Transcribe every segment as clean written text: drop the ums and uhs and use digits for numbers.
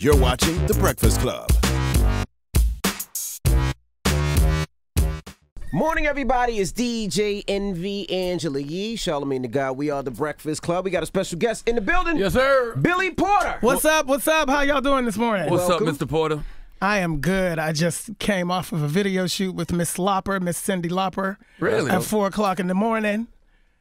You're watching The Breakfast Club. Morning, everybody. It's DJ Envy, Angela Yee, Charlamagne the God. We are The Breakfast Club. We got a special guest in the building. Yes, sir. Billy Porter. What's up? What's up? How y'all doing this morning? What's up, Mr. Porter? I am good. I just came off of a video shoot with Miss Cindy Lauper. Really? At 4 o'clock in the morning.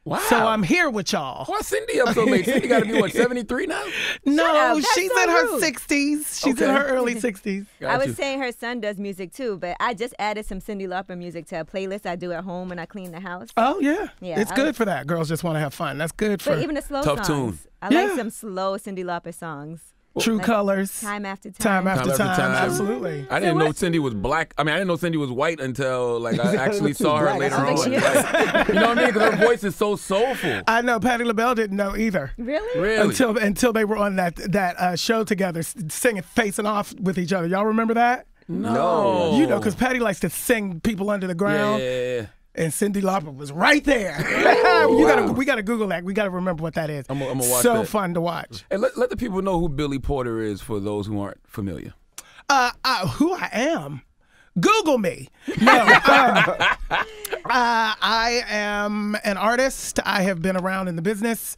Wow. So I'm here with y'all. Why Cindy up so late? Cindy got to be, what, 73 now? No, she's so in her rude. 60s. She's in her early 60s. I was saying her son does music too, but I just added some Cyndi Lauper music to a playlist I do at home when I clean the house. Oh, yeah. Yeah, It's good for that. Girls just want to have fun. That's good for But even the slow Tough songs. tune. I like Yeah. some slow Cyndi Lauper songs. True Like Colors. Time after Time time. after time. Absolutely. I didn't know Cindy was black. I mean, I didn't know Cindy was white until I actually saw her Black. later I on. think she is. Like, you know what I mean? Because her voice is so soulful. I know Patti LaBelle didn't know either. Really? Really? Until they were on that show together, singing, facing off with each other. Y'all remember that? No. You know, because Patti likes to sing people under the ground. Yeah. And Cyndi Lauper was right there. We gotta Google that. We gotta remember what that is. I'm gonna watch so that. fun to watch. And let the people know who Billy Porter is for those who aren't familiar. Who I am? Google me. No, I am an artist. I have been around in the business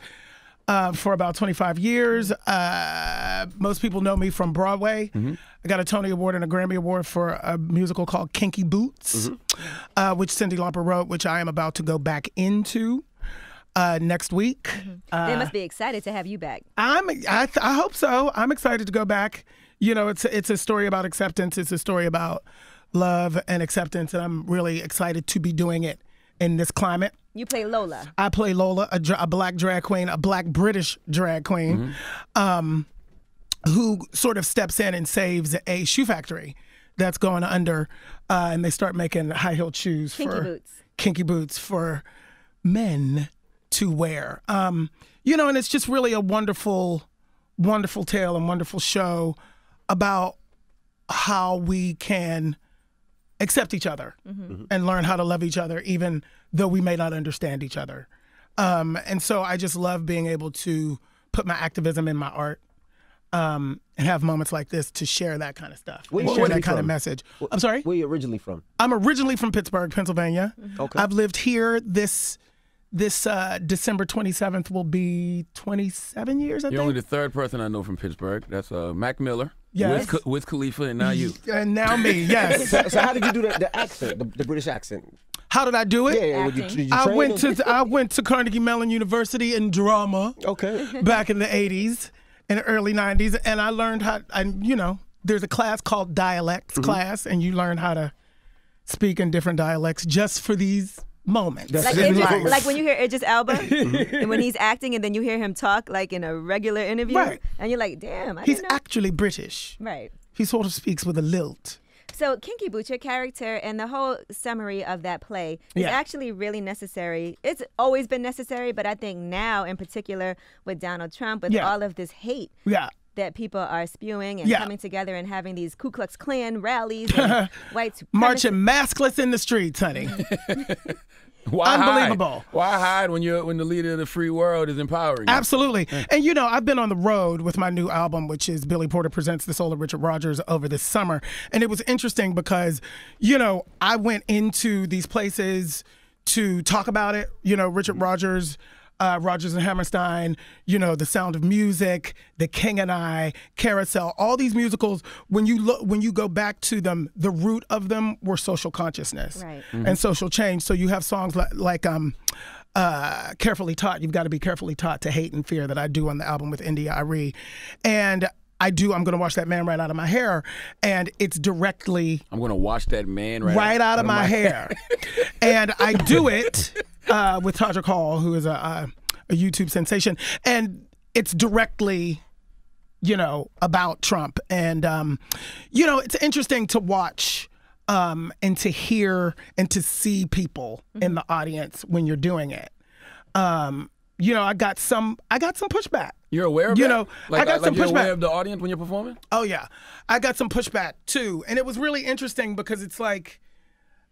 for about 25 years. Most people know me from Broadway. I got a Tony Award and a Grammy Award for a musical called Kinky Boots, which Cyndi Lauper wrote, which I am about to go back into next week. They must be excited to have you back. I hope so. I'm excited to go back. You know, it's a story about acceptance. It's a story about love and acceptance, and I'm really excited to be doing it in this climate. You play Lola. I play Lola, a black drag queen, a black British drag queen, who sort of steps in and saves a shoe factory that's going under, and they start making high-heeled shoes kinky boots for men to wear. You know, and it's just really a wonderful, wonderful tale and wonderful show about how we can accept each other and learn how to love each other, even though we may not understand each other. And so I just love being able to put my activism in my art and have moments like this to share that kind of stuff, Where and you share that originally kind of from? message. I'm sorry? Where you originally from? I'm originally from Pittsburgh, Pennsylvania. Okay. I've lived here this December 27th will be 27 years, I You're think. only the third person I know from Pittsburgh. That's Mac Miller, Yes. Wiz Khalifa, and now you. And now me, yes. So how did you do the accent, the British accent? How did I do it? Yeah, Acting. did you I train went to Carnegie Mellon University in drama Okay. back in the 80s and early 90s, and I learned there's a class called dialects class, and you learn how to speak in different dialects just for these moments. Like, in Idris, life. like when you hear Idris Elba, and when he's acting, and then you hear him talk like in a regular interview, Right. and you're like, damn, I He's didn't know. actually British. Right. He sort of speaks with a lilt. So Kinky Boots, your character, and the whole summary of that play is Yeah. actually really necessary. It's always been necessary, but I think now, in particular, with Donald Trump, with Yeah. all of this hate Yeah. that people are spewing and Yeah. coming together and having these Ku Klux Klan rallies and white supremacists. Marching maskless in the streets, honey. Why Unbelievable. Hide? Why hide when the leader of the free world is empowering you? Absolutely. And, you know, I've been on the road with my new album, which is Billy Porter Presents the Soul of Richard Rogers, over this summer. And it was interesting because, you know, I went into these places to talk about it. You know, Richard Rogers, Rodgers and Hammerstein, you know, The Sound of Music, The King and I, Carousel, all these musicals, when you go back to them, the root of them were social consciousness Right. and social change. So you have songs like Carefully Taught, You've Got to Be Carefully Taught to Hate and Fear, that I do on the album with India Arie. And I'm going to wash that man right out of my hair. And it's directly I'm going to wash that man right out of my hair. And I do it with Todrick Hall, who is a YouTube sensation. And it's directly, you know, about Trump. And, you know, it's interesting to watch and to hear and to see people in the audience when you're doing it. You know, I got some pushback. You're aware of You that? know, like, I got some you're aware pushback. of the audience when you're performing? Oh, yeah. I got some pushback, too. And it was really interesting because it's like,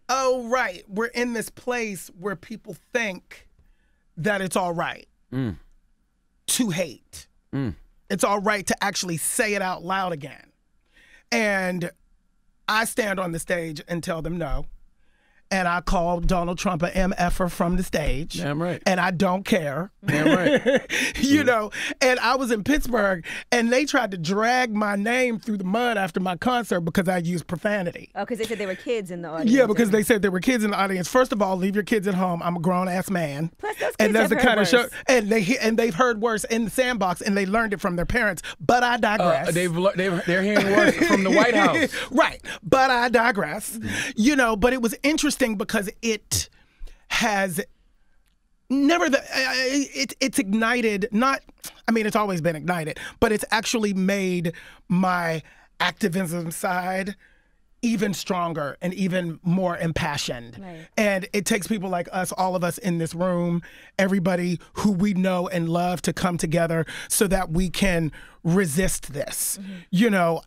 oh, right, we're in this place where people think that it's all right to hate. It's all right to actually say it out loud again. And I stand on the stage and tell them no. And I call Donald Trump a MFer from the stage. Damn right. And I don't care. Damn right. You know, and I was in Pittsburgh and they tried to drag my name through the mud after my concert because I used profanity. Oh, because they said there were kids in the audience. Yeah, because they said there were kids in the audience. First of all, leave your kids at home. I'm a grown-ass man. Plus, those kids and that's have the heard kind worse. of show. And they've heard worse in the sandbox and they learned it from their parents. But I digress. They're hearing worse from the White House. Right. But I digress. You know, but it was interesting because it has never it's ignited, not, I mean, it's always been ignited, but it's actually made my activism side even stronger and even more impassioned. Right. And it takes people like us, all of us in this room, everybody who we know and love, to come together so that we can resist this. You know,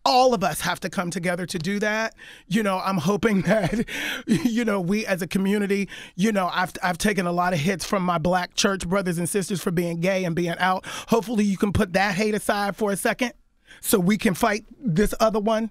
all of us have to come together to do that. You know, I'm hoping that, you know, we as a community, you know, I've taken a lot of hits from my black church brothers and sisters for being gay and being out. Hopefully you can put that hate aside for a second so we can fight this other one.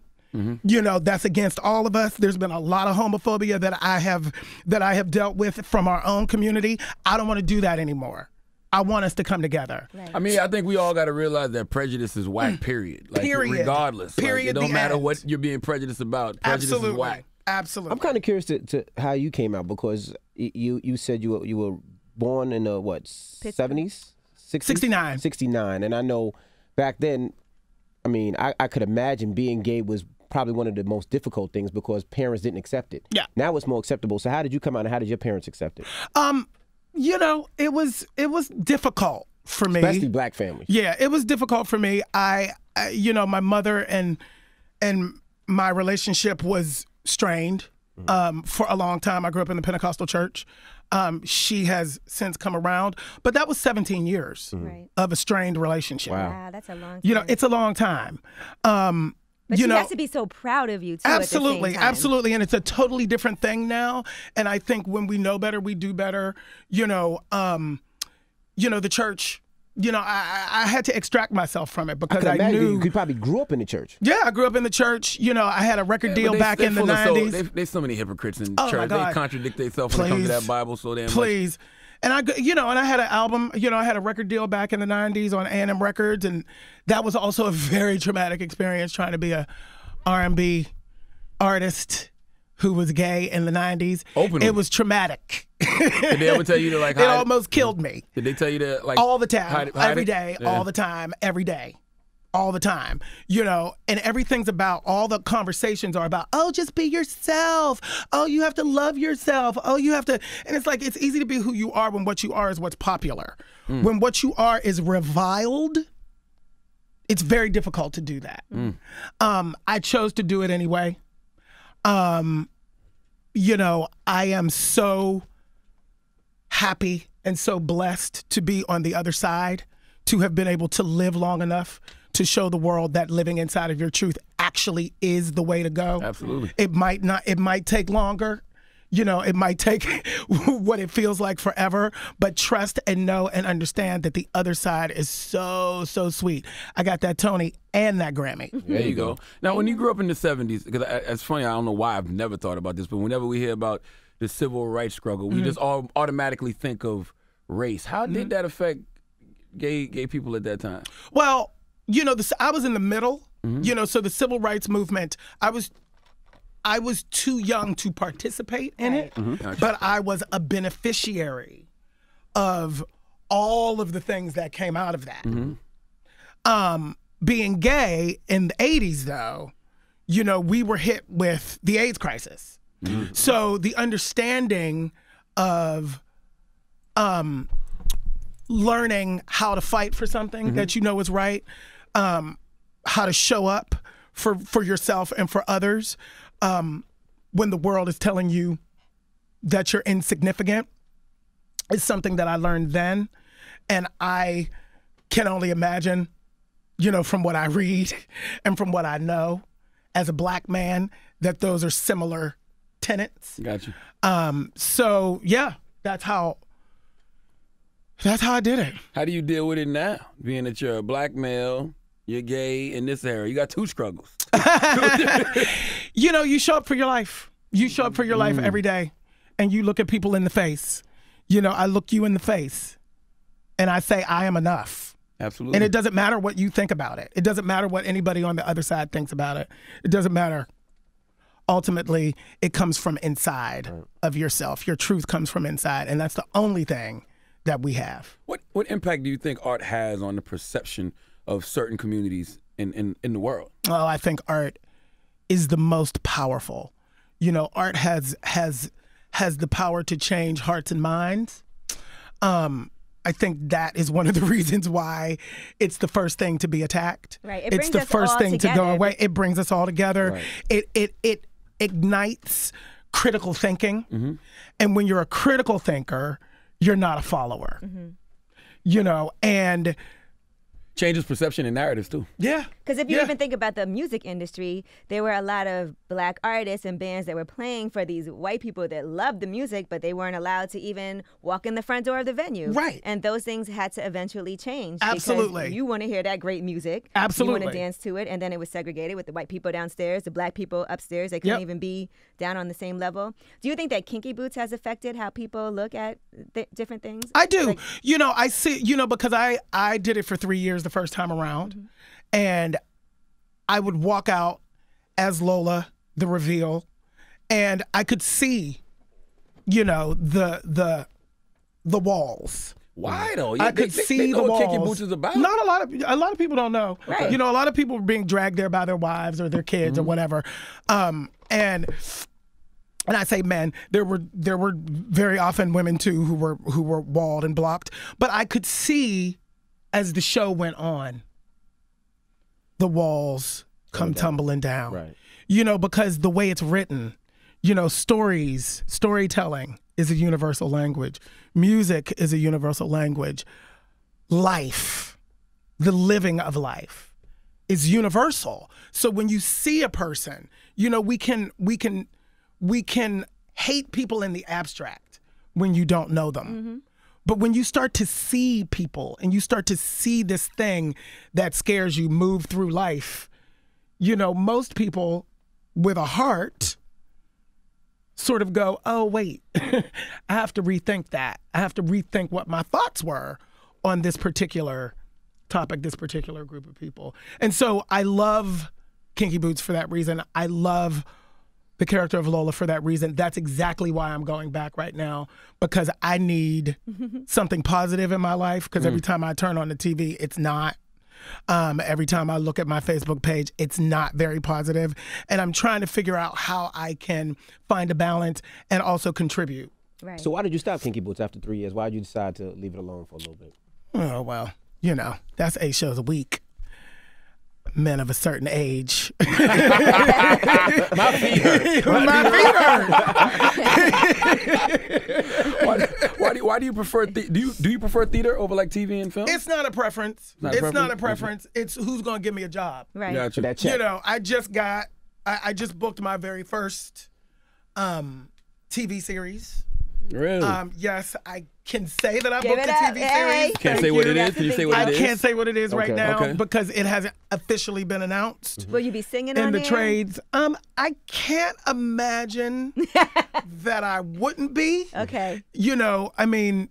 You know, that's against all of us. There's been a lot of homophobia that I have dealt with from our own community. I don't want to do that anymore. I want us to come together. Right. I mean, I think we all got to realize that prejudice is whack, period. Like, Period. regardless. Period, Like, it don't the matter end. what you're being prejudiced about. Prejudice is whack. Absolutely. I'm kind of curious to how you came out, because you said you were born in the what, 70s? 60s? 69. 69. And I know back then, I mean, I could imagine being gay was probably one of the most difficult things because parents didn't accept it. Yeah. Now it's more acceptable. So how did you come out and how did your parents accept it? You know, it was difficult for me. Especially black families. Yeah, it was difficult for me. I you know, my mother and my relationship was strained for a long time. I grew up in the Pentecostal church. She has since come around, but that was 17 years Right. of a strained relationship. Wow, that's a long time. You know, it's a long time. But you she know, has to be so proud of you, too, absolutely, at the same time. absolutely, and it's a totally different thing now. And I think when we know better, we do better. You know, the church. You know, I had to extract myself from it because I imagine knew. you probably grew up in the church. Yeah, I grew up in the church. You know, I had a record deal back in the 90s. There's so many hypocrites in Oh, my church. God. They contradict themselves when it comes to that Bible so damn much. Please. And I had an album, I had a record deal back in the 90s on A&M Records, and that was also a very traumatic experience trying to be a R&B artist who was gay in the 90s. Openly. It was traumatic. Did they ever tell you to like It hide? almost killed me. Did they tell you to like All the time, hide every it? day, Yeah. all the time, every day. All the time, and everything's about, all the conversations are about, oh, just be yourself. Oh, you have to love yourself. Oh, you have to, and it's like, it's easy to be who you are when what you are is what's popular. When what you are is reviled, it's very difficult to do that. I chose to do it anyway. I am so happy and so blessed to be on the other side, to have been able to live long enough to show the world that living inside of your truth actually is the way to go. Absolutely. It might take longer. It might take what it feels like forever, but trust and know and understand that the other side is so, so sweet. I got that Tony and that Grammy. There you go. Now, when you grew up in the 70s, because it's funny, I don't know why I've never thought about this, but whenever we hear about the civil rights struggle, we just all automatically think of race. How did that affect gay people at that time? Well, I was in the middle, so the civil rights movement, I was too young to participate in it, but I was a beneficiary of all of the things that came out of that. Being gay in the 80s, though, we were hit with the AIDS crisis. So the understanding of learning how to fight for something that you know is right, how to show up for yourself and for others when the world is telling you that you're insignificant, is something that I learned then. And I can only imagine, from what I read and from what I know as a black man, that those are similar tenets. Gotcha. So yeah, that's how That's how I did it. How do you deal with it now? Being that you're a black male, you're gay in this era. You got two struggles. You know, you show up for your life. You show up for your life every day, and you look at people in the face. You know, I look you in the face, and I say, I am enough. Absolutely. And it doesn't matter what you think about it. It doesn't matter what anybody on the other side thinks about it. It doesn't matter. Ultimately, it comes from inside of yourself. Your truth comes from inside, and that's the only thing that we have. What impact do you think art has on the perception of certain communities in the world? Oh, I think art is the most powerful. You know, art has the power to change hearts and minds. I think that is one of the reasons why it's the first thing to be attacked. Right. It's the first thing to go away. It brings us all together. Right. It ignites critical thinking. And when you're a critical thinker, you're not a follower. You know, and Changes perception and narratives too. yeah. Because if you even think about the music industry, there were a lot of black artists and bands that were playing for these white people that loved the music, but they weren't allowed to even walk in the front door of the venue. Right. And those things had to eventually change. Absolutely. Because you want to hear that great music. Absolutely. You want to dance to it. And then it was segregated with the white people downstairs, the black people upstairs. They couldn't even be down on the same level. Do you think that Kinky Boots has affected how people look at different things? I do. You know, I see, you know, because I did it for 3 years the first time around. And I would walk out as Lola, the reveal, and I could see, you know, the walls. Why though? I could see know the what Kinky walls. Boots is about. Not a lot of people don't know. Right. You know, a lot of people were being dragged there by their wives or their kids or whatever. And I say men, there were very often women too who were walled and blocked. But I could see as the show went on, the walls come tumbling down. Right. You know, because the way it's written, you know, storytelling is a universal language. Music is a universal language. Life, the living of life, is universal. So when you see a person, you know, we can hate people in the abstract when you don't know them. But when you start to see people and you start to see this thing that scares you move through life, you know, most people with a heart sort of go, oh, wait, I have to rethink that. I have to rethink what my thoughts were on this particular topic, this particular group of people. And so I love Kinky Boots for that reason. I love the character of Lola for that reason. That's exactly why I'm going back right now, because I need something positive in my life, because every time I turn on the TV, it's not. Every time I look at my Facebook page, it's not very positive. And I'm trying to figure out how I can find a balance and also contribute. Right. So why did you stop Kinky Boots after 3 years? Why did you decide to leave it alone for a little bit? Oh, well, you know, that's 8 shows a week. Men of a certain age. My feet hurt. Why do you prefer do you prefer theater over like TV and film? It's not a preference. It's not a preference. It's who's going to give me a job. Right. Gotcha. That check. You know, I just booked my very first TV series. Really? Yes, I can say that I Give booked it a up. TV Hey. series. Can't Thank say what you. it is. Can you say what I it is? can't say what it is right Okay. now Okay. because it hasn't officially been announced. Will you be singing In on the there? trades. I can't imagine that I wouldn't be. Okay. You know, I mean,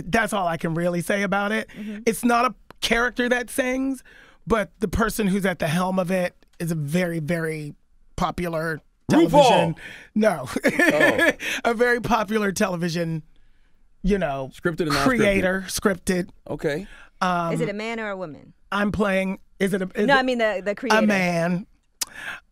that's all I can really say about it. It's not a character that sings, but the person who's at the helm of it is a very, very popular television. No. A very popular television, you know, Scripted and creator, scripted. Okay. Is it a man or a woman? I'm playing, I mean the creator. a man,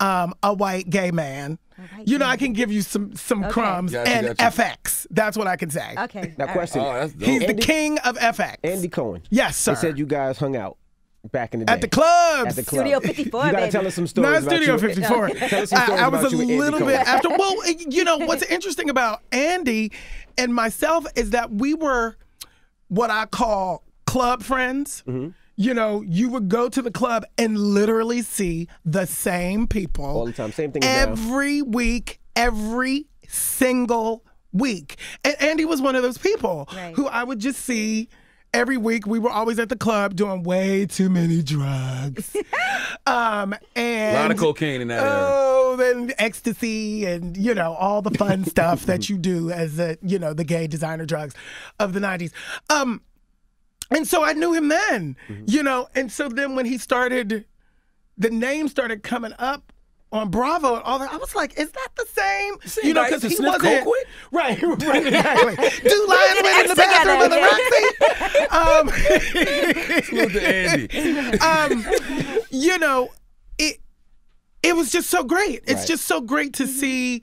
a white gay man. white You know, gay I can give you some crumbs. Gotcha, and gotcha. FX. That's what I can say. Okay. Now, all question. Oh, that's dope. He's the Andy- king of FX. Andy Cohen. Yes, sir. They said you guys hung out back in the day. At the clubs. At the club. Studio 54, You gotta baby. tell us some stories Not about Studio you. 54. Tell us some stories I was about a you and Andy little bit Cohen. after. Well, you know, what's interesting about Andy and myself is that we were what I call club friends. You know, you would go to the club and literally see the same people All the time. Same thing as now. every week, every single week. And Andy was one of those people who I would just see every week. We were always at the club doing way too many drugs. And a lot of cocaine in that era. Oh, then ecstasy and, all the fun stuff that you do as the gay designer drugs of the 90s. And so I knew him then, and so then when he started, the name started coming up on Bravo and all that, I was like, is that the same? Because he wasn't coke with? Right, exactly. Do Lions win in the bathroom with a Roxy? Salute to Andy. It was just so great. It's just so great to see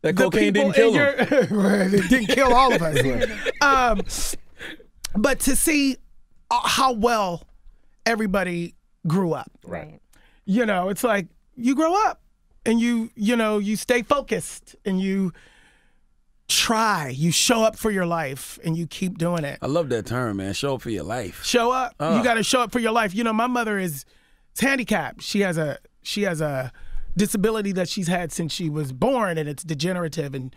that cocaine didn't kill him. It didn't kill all of us. But to see how well everybody grew up. Right. It's like you grow up and you stay focused and you try, you show up for your life and you keep doing it. I love that term, man. Show up for your life. Show up. You got to show up for your life. My mother is handicapped. She has a disability that she's had since she was born, and it's degenerative. And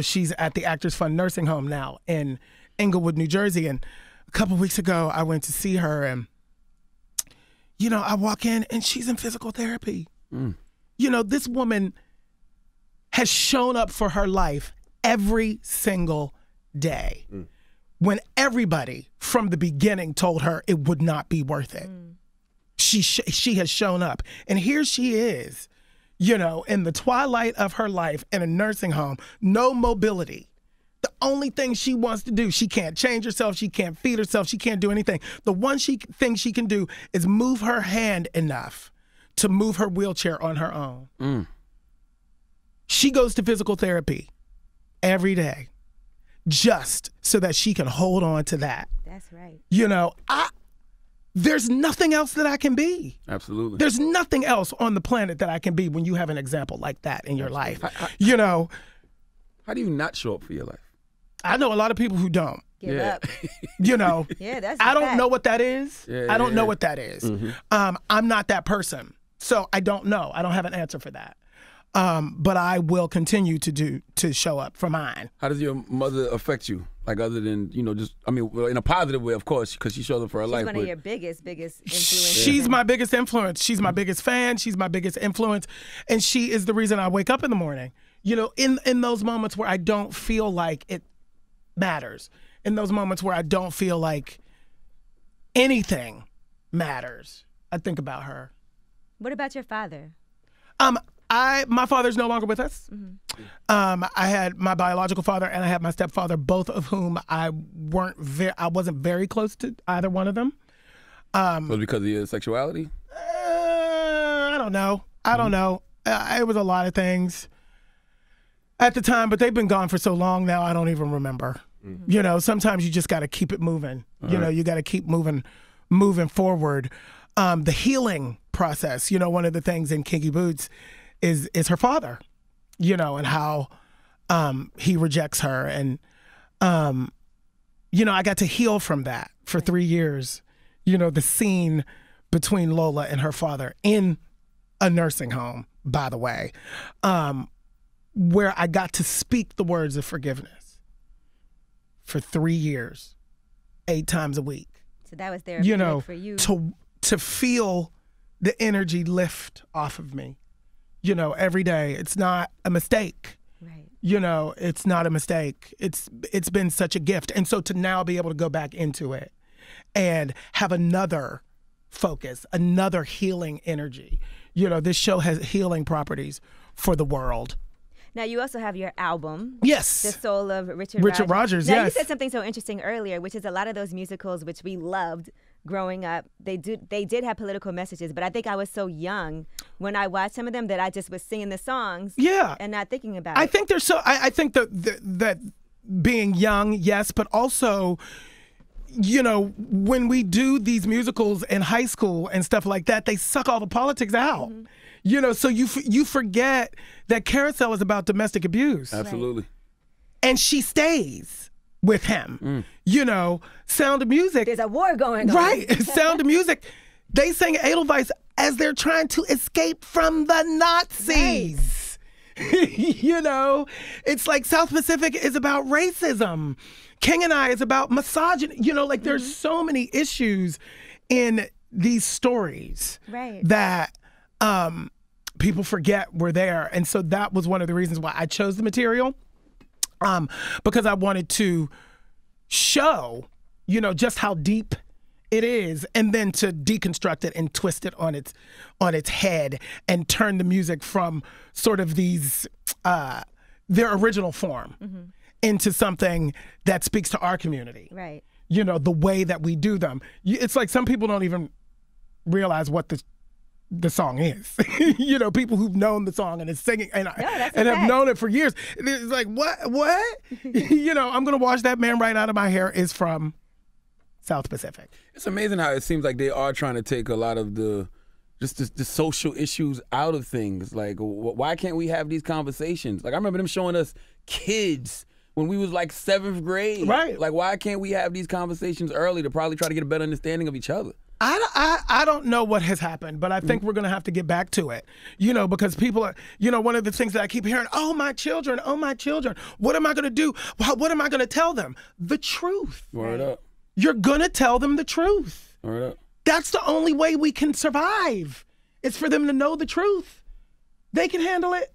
she's at the Actors Fund nursing home now in Englewood, New Jersey. And a couple weeks ago, I went to see her, and I walk in and she's in physical therapy. This woman has shown up for her life every single day when everybody from the beginning told her it would not be worth it. She has shown up, and here she is, in the twilight of her life in a nursing home, no mobility. The only thing she wants to do, she can't change herself, she can't feed herself, she can't do anything. The one thing she can do is move her hand enough to move her wheelchair on her own. She goes to physical therapy every day just so that she can hold on to that. That's right. There's nothing else that I can be. Absolutely. There's nothing else on the planet that I can be when you have an example like that in your life. How do you not show up for your life? I know a lot of people who don't. Give up. Yeah, that's I don't fact. know what that is. I don't know what that is. Mm-hmm. I'm not that person. So I don't know. I don't have an answer for that. But I will continue to show up for mine. How does your mother affect you? Like, other than, well, in a positive way, of course, because she shows up for her life. She's one of your biggest influences. She's my biggest influence. She's my biggest fan. She's my biggest influence. And she is the reason I wake up in the morning. In those moments where I don't feel like it matters, in those moments where I don't feel like anything matters, I think about her. What about your father? My father's no longer with us. I had my biological father and I had my stepfather, both of whom I wasn't very close to either one of them. Was it because of your sexuality? I don't know. It was a lot of things at the time, but they've been gone for so long now, I don't even remember. Sometimes you just got to keep it moving. You got to keep moving forward. The healing process, one of the things in Kinky Boots is her father, and how he rejects her. And, I got to heal from that for 3 years. The scene between Lola and her father in a nursing home, by the way, where I got to speak the words of forgiveness for 3 years, 8 times a week. So that was therapeutic for you. To feel the energy lift off of me, every day. It's not a mistake. Right. It's not a mistake. It's been such a gift. And so to now be able to go back into it and have another focus, another healing energy. This show has healing properties for the world. Now, you also have your album. Yes. The Soul of Richard Rogers, now, yes. you said something so interesting earlier, which is a lot of those musicals which we loved growing up, they did have political messages, but I think I was so young when I watched some of them that I just was singing the songs and not thinking about it. I think I think that being young, yes, but also, when we do these musicals in high school and stuff like that, they suck all the politics out. So you forget that Carousel is about domestic abuse. Absolutely. And she stays with him. Sound of Music. There's a war going on. Right. Sound of Music. They sing Edelweiss as they're trying to escape from the Nazis. You know, it's like South Pacific is about racism. King and I is about misogyny. You know, like there's so many issues in these stories that people forget were there. And so that was one of the reasons why I chose the material, because I wanted to show, you know, just how deep it is, and then to deconstruct it and twist it on its head and turn the music from sort of these their original form into something that speaks to our community. Right. You know, the way that we do them. It's like some people don't even realize what the song is. You know, people who've known the song and is singing and have known it for years. It's like, what? You know, I'm gonna wash that man right out of my hair is from South Pacific. It's amazing how it seems like they are trying to take a lot of the social issues out of things. Like, why can't we have these conversations? Like, I remember them showing us kids when we was like 7th grade. Right. Like, why can't we have these conversations early to probably try to get a better understanding of each other? I don't know what has happened, but I think we're going to have to get back to it, you know, because people are, you know, one of the things that I keep hearing, oh, my children, what am I going to do? What am I going to tell them? The truth. Word up. You're going to tell them the truth. Word up. That's the only way we can survive. It's for them to know the truth. They can handle it.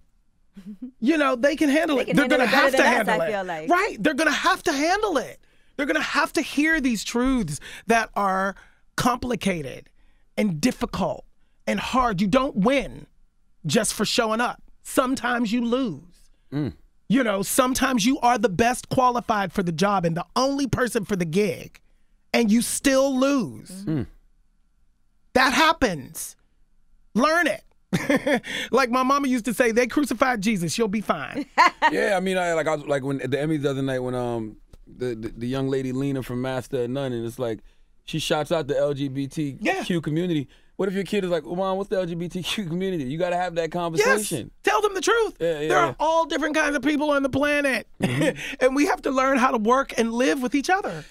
You know, they can handle it. They're going to have to handle it. I feel like. Right. They're going to have to handle it. They're going to have to hear these truths that are complicated and difficult and hard. You don't win just for showing up. Sometimes you lose. You know, sometimes you are the best qualified for the job and the only person for the gig, and you still lose. That happens. Learn it. Like my mama used to say, they crucified Jesus, you'll be fine. Yeah, I mean, I was like when at the Emmys the other night when the young lady Lena from Master and None, and it's like she shouts out the LGBTQ community. What if your kid is like, well, Mom, what's the LGBTQ community? You got to have that conversation. Yes. Tell them the truth. There are all different kinds of people on the planet. And we have to learn how to work and live with each other.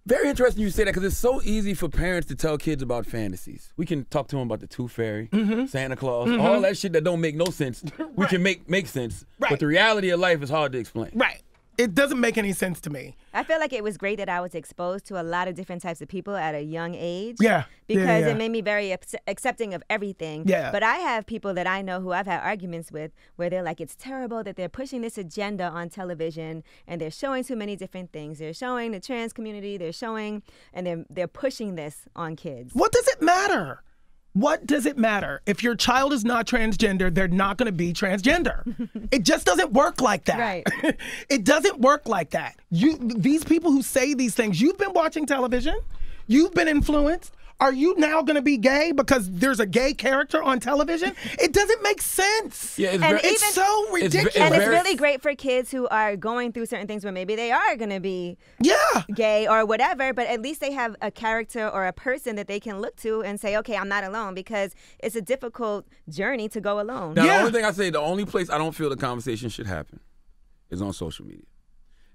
Very interesting you say that, because it's so easy for parents to tell kids about fantasies. We can talk to them about the Tooth Fairy, Santa Claus, all that shit that don't make no sense. We can make sense. But the reality of life is hard to explain. Right. It doesn't make any sense to me. I feel like it was great that I was exposed to a lot of different types of people at a young age. Yeah. Because it made me very accepting of everything. Yeah. But I have people that I know who I've had arguments with where they're like, it's terrible that they're pushing this agenda on television and they're showing too many different things. They're showing the trans community, and they're pushing this on kids. What does it matter? What does it matter? If your child is not transgender, they're not going to be transgender. It just doesn't work like that. Right. It doesn't work like that. These people who say these things, you've been watching television, you've been influenced. Are you now going to be gay because there's a gay character on television? It doesn't make sense. Yeah, it's so ridiculous. And it's really great for kids who are going through certain things where maybe they are going to be gay or whatever, but at least they have a character or a person that they can look to and say, okay, I'm not alone, because it's a difficult journey to go alone. Now, the only thing I say, the only place I don't feel the conversation should happen is on social media.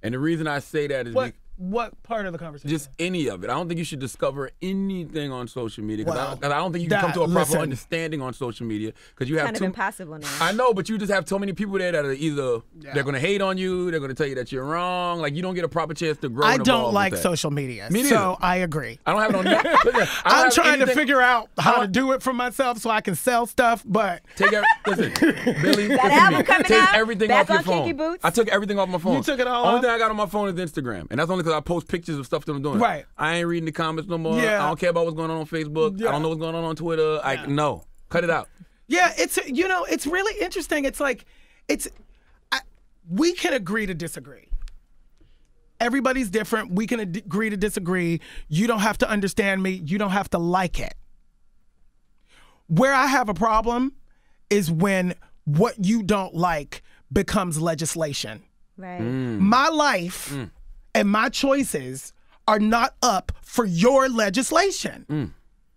And the reason I say that is what part of the conversation? Just any of it. I don't think you should discover anything on social media, because I don't think you can come to a proper understanding on social media, because you have kind of impossible now. I know, but you just have so many people there that are either they're going to hate on you, they're going to tell you that you're wrong. Like, you don't get a proper chance to grow. I don't like social media, so I agree. I don't have it on. I'm trying to figure out how to do it for myself so I can sell stuff, but listen, Billy, that album coming take out, everything back off your on phone. Kinky Boots. I took everything off my phone. You took it all Only off? thing I got on my phone is Instagram, and that's only because I post pictures of stuff that I'm doing. Right. I ain't reading the comments no more. Yeah. I don't care about what's going on Facebook. I don't know what's going on Twitter. No, cut it out. Yeah, it's really interesting. It's like we can agree to disagree. Everybody's different. We can agree to disagree. You don't have to understand me. You don't have to like it. Where I have a problem is when what you don't like becomes legislation. Right. My life and my choices are not up for your legislation.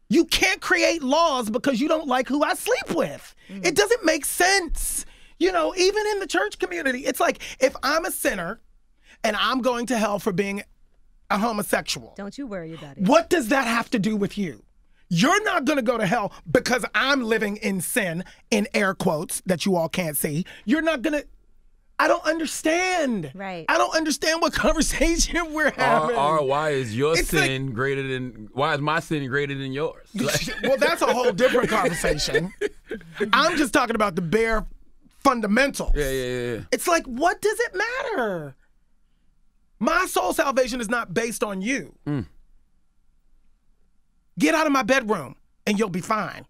You can't create laws because you don't like who I sleep with. It doesn't make sense. You know, even in the church community, it's like, if I'm a sinner and I'm going to hell for being a homosexual. Don't you worry about it. What does that have to do with you? You're not going to go to hell because I'm living in sin, in air quotes that you all can't see. You're not going to. I don't understand. Right. I don't understand what conversation we're having. Why is your sin greater than? Why is my sin greater than yours? Well, that's a whole different conversation. I'm just talking about the bare fundamentals. Yeah. It's like, what does it matter? My soul salvation is not based on you. Get out of my bedroom and you'll be fine.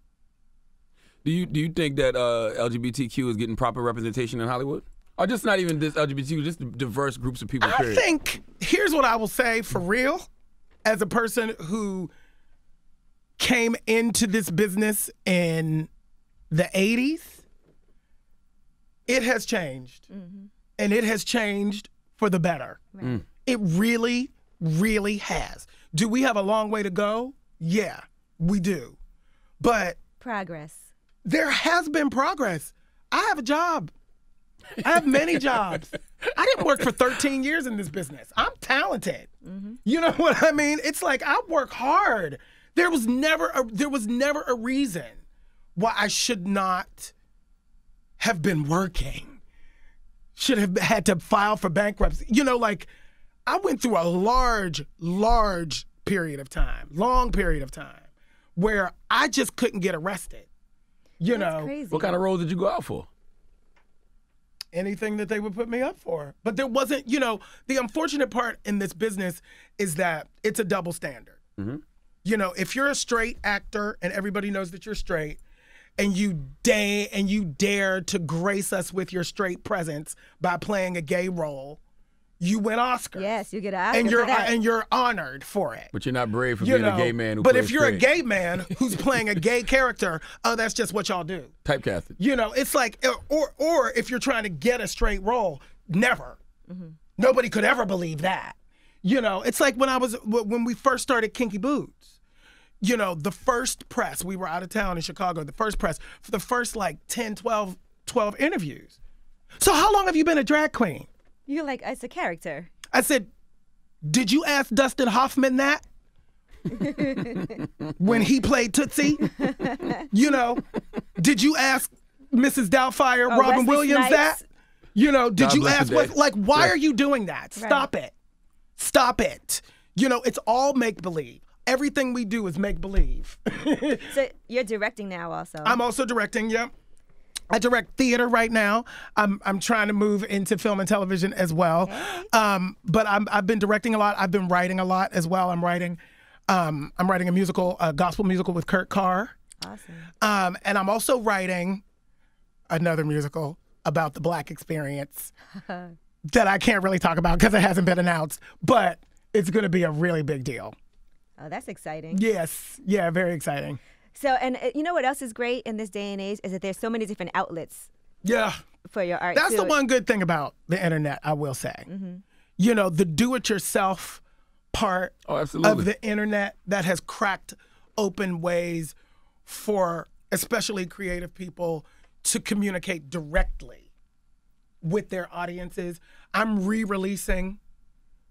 Do you think that LGBTQ is getting proper representation in Hollywood? Or just not even this LGBTQ, just diverse groups of people, period? I think, here's what I will say for real, as a person who came into this business in the 80s, it has changed. And it has changed for the better. Right. It really, really has. Do we have a long way to go? Yeah, we do. But progress. There has been progress. I have a job. I have many jobs. I didn't work for 13 years in this business. I'm talented. You know what I mean? It's like I work hard. There was never a reason why I should not have been working. Should have had to file for bankruptcy. You know, like I went through a large period of time, long period of time, where I just couldn't get arrested. You know, crazy. What kind of roles did you go out for? Anything that they would put me up for. But there wasn't, you know, the unfortunate part in this business is that it's a double standard. You know, if you're a straight actor and everybody knows that you're straight, and you dare to grace us with your straight presence by playing a gay role, you win Oscars. Yes, you get an Oscar and you're honored for it. But you're not brave for being a gay man who But plays if you're straight. a gay man who's playing a gay character, oh, that's just what y'all do. Typecasted. You know, it's like, or if you're trying to get a straight role, never. Nobody could ever believe that. You know, it's like when we first started Kinky Boots. You know, the first press, we were out of town in Chicago, the first press, for the first like 10, 12 interviews. So how long have you been a drag queen? You're like, it's a character. I said, did you ask Dustin Hoffman that? When he played Tootsie? You know, did you ask Mrs. Doubtfire, Robin Wesley Williams Snipes? that? You know, did God you bless ask the day. why are you doing that? Stop it. Stop it. You know, it's all make-believe. Everything we do is make-believe. So you're directing now also. I'm also directing, yep. I direct theater right now. I'm trying to move into film and television as well. Okay. But I've been directing a lot. I've been writing a lot as well. I'm writing a musical, a gospel musical with Kurt Carr. Awesome. And I'm also writing another musical about the Black experience that I can't really talk about because it hasn't been announced. But it's going to be a really big deal. Oh, that's exciting. Yes. Yeah, very exciting. So, and you know what else is great in this day and age is that there's so many different outlets. Yeah. For your art. That's the one good thing about the internet, I will say. You know, the do-it-yourself part of the internet that has cracked open ways for especially creative people to communicate directly with their audiences. I'm re-releasing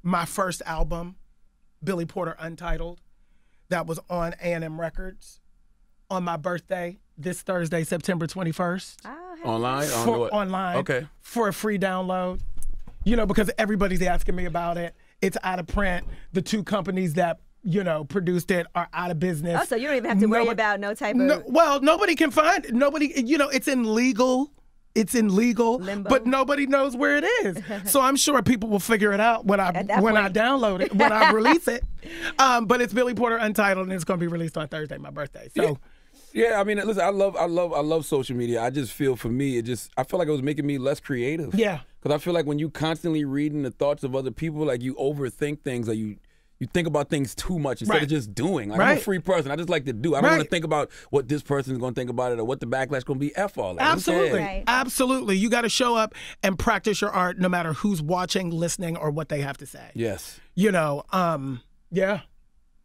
my first album, Billy Porter Untitled, that was on A&M Records on my birthday this Thursday, September 21st. Oh, online? Online. Okay. For a free download. You know, because everybody's asking me about it. It's out of print. The two companies that, you know, produced it are out of business. Oh, so you don't even have to worry about no type of... Well, nobody can find it. Nobody, you know, it's in legal limbo. But nobody knows where it is. So I'm sure people will figure it out when I download it, when I release it. But it's Billy Porter Untitled, and it's going to be released on Thursday, my birthday. So, yeah. I mean, listen, I love social media. I just feel for me, I feel like it was making me less creative. Yeah. Because I feel like when you constantly reading the thoughts of other people, like you overthink things, or you think about things too much instead of just doing. Like, I'm a free person. I just like to do. I don't want to think about what this person's going to think about it or what the backlash is going to be. F all that. Absolutely. Absolutely. You got to show up and practice your art no matter who's watching, listening, or what they have to say. Yes. You know, yeah.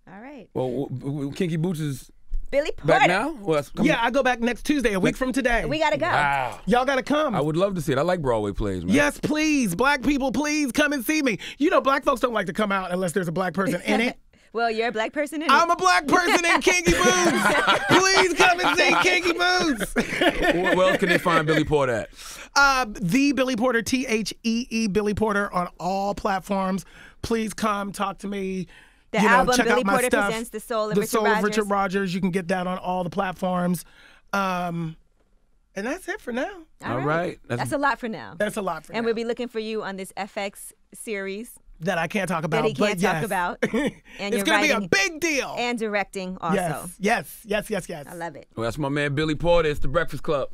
All right. Well, Kinky Boots is Billy Porter. back now? Yeah, I go back next Tuesday, a week from today. We got to go. Wow. Y'all got to come. I would love to see it. I like Broadway plays, man. Yes, please. Black people, please come and see me. You know, black folks don't like to come out unless there's a black person in it. Well, you're a black person in I'm a black person in Kinky Boots. Please come and see Kinky Boots. Where else can they find Billy Porter at? The Billy Porter, THEE Billy Porter on all platforms. Please come talk to me. The album check Billy out my Porter stuff. Presents The Soul of The Richard Soul Rogers. of Richard Rogers. You can get that on all the platforms. And that's it for now. All right. That's a lot for now. That's a lot for now. And we'll be looking for you on this FX series. That I can't talk about. That he can't talk about. And it's going to be a big deal. And directing also. Yes. I love it. Well, that's my man Billy Porter. It's The Breakfast Club.